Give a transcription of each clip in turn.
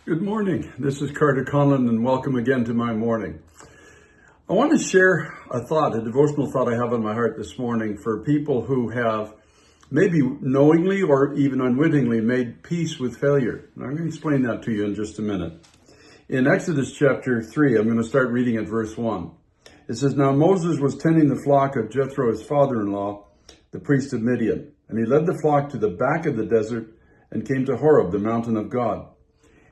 Good morning. This is Carter Conlon, and welcome again to my morning. I want to share a devotional thought I have on my heart this morning for people who have maybe knowingly or even unwittingly made peace with failure. And I'm going to explain that to you in just a minute. In Exodus chapter 3, I'm going to start reading at verse 1. It says, "Now Moses was tending the flock of Jethro, his father-in-law, the priest of Midian. And he led the flock to the back of the desert and came to Horeb, the mountain of God.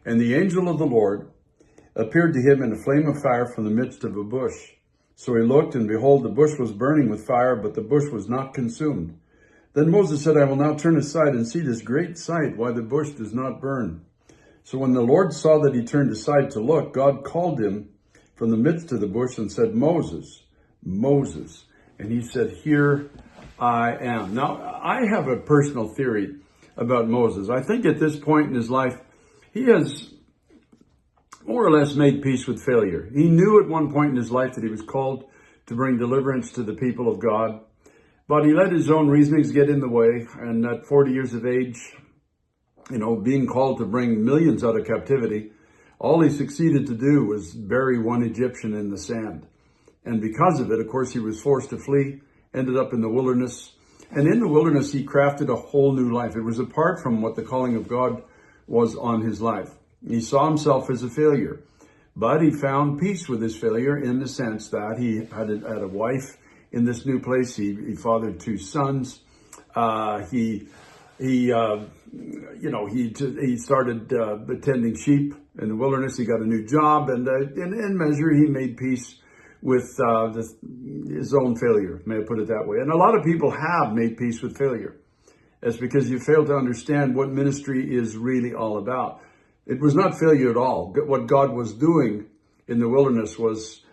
And the angel of the Lord appeared to him in a flame of fire from the midst of a bush. So he looked, and behold, the bush was burning with fire, but the bush was not consumed. Then Moses said, I will now turn aside and see this great sight, why the bush does not burn. So when the Lord saw that he turned aside to look, God called him from the midst of the bush and said, Moses, Moses. And he said, Here I am. Now, I have a personal theory about Moses. I think at this point in his life, he has more or less made peace with failure. He knew at one point in his life that he was called to bring deliverance to the people of God, but he let his own reasonings get in the way. And at 40 years of age, being called to bring millions out of captivity, all he succeeded to do was bury one Egyptian in the sand. And because of it, of course, he was forced to flee, ended up in the wilderness. And in the wilderness, he crafted a whole new life. It was apart from what the calling of God was on his life. He saw himself as a failure, but he found peace with his failure in the sense that he had a wife in this new place. He fathered two sons. He started tending sheep in the wilderness. He got a new job, and in measure, he made peace with his own failure. May I put it that way? And a lot of people have made peace with failure. It's because you fail to understand what ministry is really all about. It was not failure at all. What God was doing in the wilderness was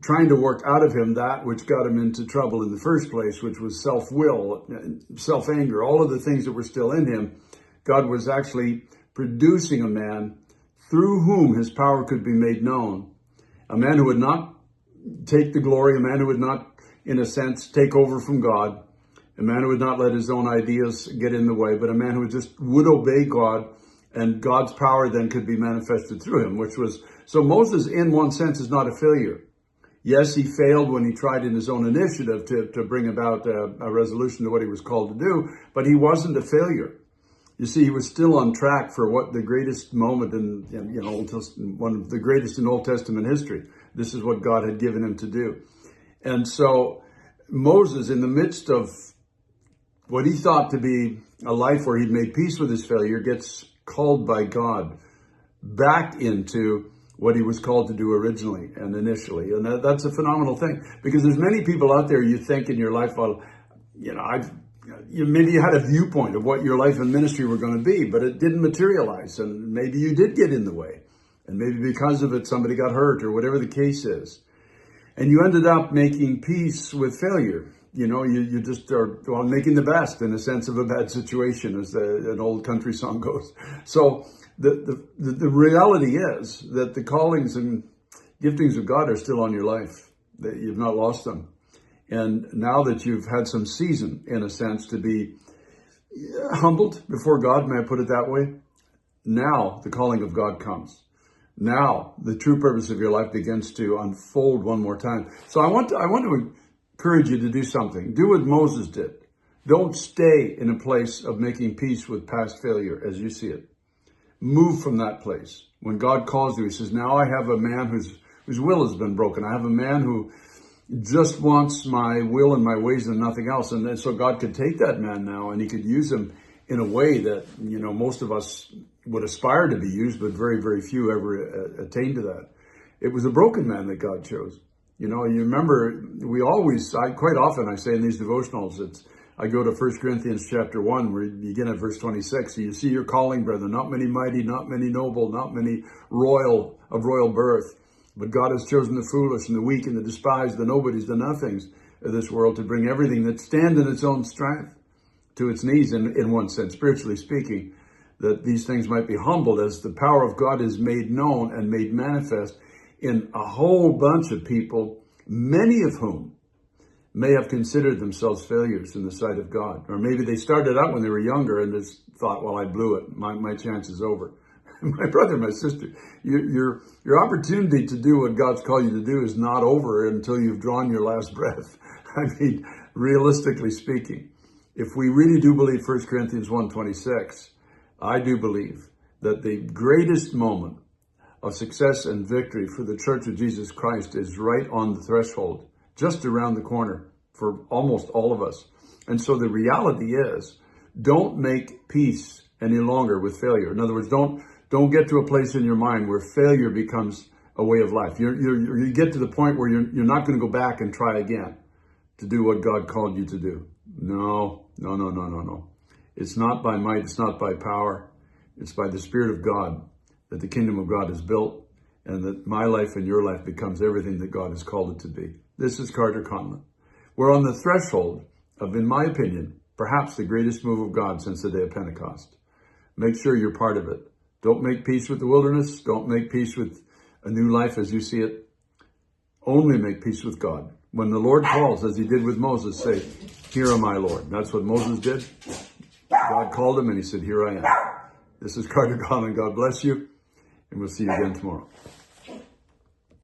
trying to work out of him that which got him into trouble in the first place, which was self-will, self-anger, all of the things that were still in him. God was actually producing a man through whom his power could be made known. A man who would not take the glory, a man who would not, in a sense, take over from God, a man who would not let his own ideas get in the way, but a man who just would obey God, and God's power then could be manifested through him, so Moses, in one sense, is not a failure. Yes, he failed when he tried in his own initiative to bring about a resolution to what he was called to do, but he wasn't a failure. You see, he was still on track for what the greatest moment one of the greatest in Old Testament history. This is what God had given him to do. And so Moses, in the midst of what he thought to be a life where he'd made peace with his failure, gets called by God back into what he was called to do originally and initially. And that's a phenomenal thing, because there's many people out there you think in your life, well, maybe you had a viewpoint of what your life and ministry were going to be, but it didn't materialize. And maybe you did get in the way. And maybe because of it, somebody got hurt or whatever the case is. And you ended up making peace with failure. You just are making the best in a sense of a bad situation, as an old country song goes. So the reality is that the callings and giftings of God are still on your life, that you've not lost them. And now that you've had some season, in a sense, to be humbled before God, may I put it that way? Now the calling of God comes. Now the true purpose of your life begins to unfold one more time. So I want to encourage you to do something. Do what Moses did. Don't stay in a place of making peace with past failure as you see it. Move from that place. When God calls you, he says, now I have a man whose will has been broken. I have a man who just wants my will and my ways and nothing else. And then so God could take that man now, and he could use him in a way that, most of us would aspire to be used, but very, very few ever attain to that. It was a broken man that God chose. You remember, quite often I say in these devotionals, I go to 1 Corinthians chapter 1, where you begin at verse 26. So you see your calling, brethren, not many mighty, not many noble, not many of royal birth. But God has chosen the foolish and the weak and the despised, the nobodies, the nothings of this world, to bring everything that stands in its own strength to its knees, in one sense, spiritually speaking, that these things might be humbled as the power of God is made known and made manifest in a whole bunch of people, many of whom may have considered themselves failures in the sight of God. Or maybe they started out when they were younger and just thought, well, I blew it. My chance is over. My brother, my sister, your opportunity to do what God's called you to do is not over until you've drawn your last breath. I mean, realistically speaking, if we really do believe 1 Corinthians 1:26, I do believe that the greatest moment of success and victory for the Church of Jesus Christ is right on the threshold, just around the corner for almost all of us. And so the reality is, don't make peace any longer with failure. In other words, don't get to a place in your mind where failure becomes a way of life. You get to the point where you're not going to go back and try again to do what God called you to do. No. It's not by might, it's not by power. It's by the Spirit of God that the kingdom of God is built, and that my life and your life becomes everything that God has called it to be. This is Carter Conlon. We're on the threshold of, in my opinion, perhaps the greatest move of God since the day of Pentecost. Make sure you're part of it. Don't make peace with the wilderness. Don't make peace with a new life as you see it. Only make peace with God. When the Lord calls, as he did with Moses, say, "Here am I, Lord." That's what Moses did. God called him and he said, "Here I am." This is Carter Conlon. God bless you. And we'll see you again tomorrow.